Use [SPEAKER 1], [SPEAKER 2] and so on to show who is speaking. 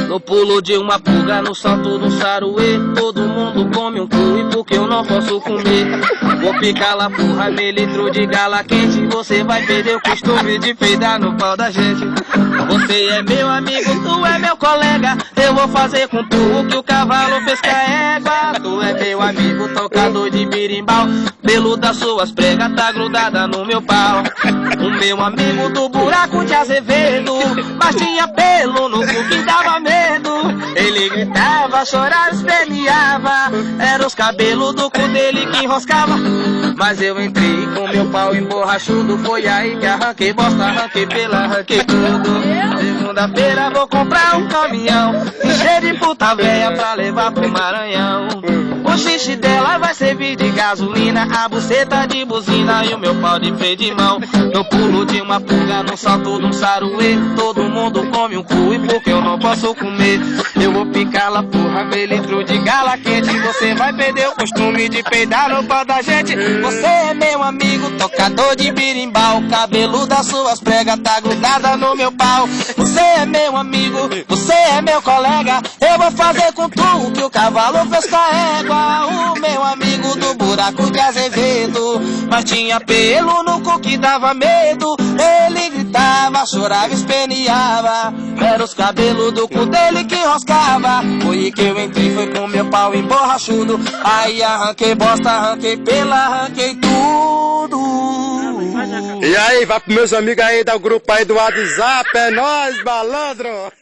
[SPEAKER 1] No pulo de uma pulga, no salto do saruê, todo mundo come um cu e porque eu não posso comer. Vou picar lá porra, meio litro de gala quente, você vai perder o costume de peidar no pau da gente. Você é meu amigo, tu é meu colega, eu vou fazer com tu o que o cavalo fez com a égua. Tu é meu amigo, tocador de birimbau, pelo das suas pregas tá grudada no meu pau. O meu amigo do buraco de Azevedo, mas tinha pelo no cu que dava medo. Ele gritava, chorava, esperneava, era os cabelos do cu dele que enroscava. Mas eu entrei com meu pau emborrachudo, foi aí que arranquei bosta, arranquei pela, arranquei tudo. Segunda-feira vou comprar um caminhão, encher de puta véia pra levar pro Maranhão. O xixi dela vai servir de gasolina, a buceta de buzina e o meu pau de freio de mão. No pulo de uma pulga, no salto de um saruê, todo mundo come um cu e porque eu não posso comer. Eu vou picar lá porra, meio litro de gala quente, você vai perder o costume de peidar no pau da gente. Você é meu amigo, tocador de birimbau, o cabelo das suas pregas tá grudada no meu pau. Você é meu amigo, você é meu colega, eu vou fazer com tu o que o cavalo fez com a égua. O meu amigo do buraco de Azevedo, mas tinha pelo no cu que dava medo. Ele gritava, chorava, esperneava, era os cabelos do cu dele que enroscava. Foi que eu entrei, foi com meu pau emborrachudo, aí arranquei bosta, arranquei pela, arranquei tudo.
[SPEAKER 2] E aí, vai pros meus amigos aí do grupo aí do WhatsApp, é nóis, malandro!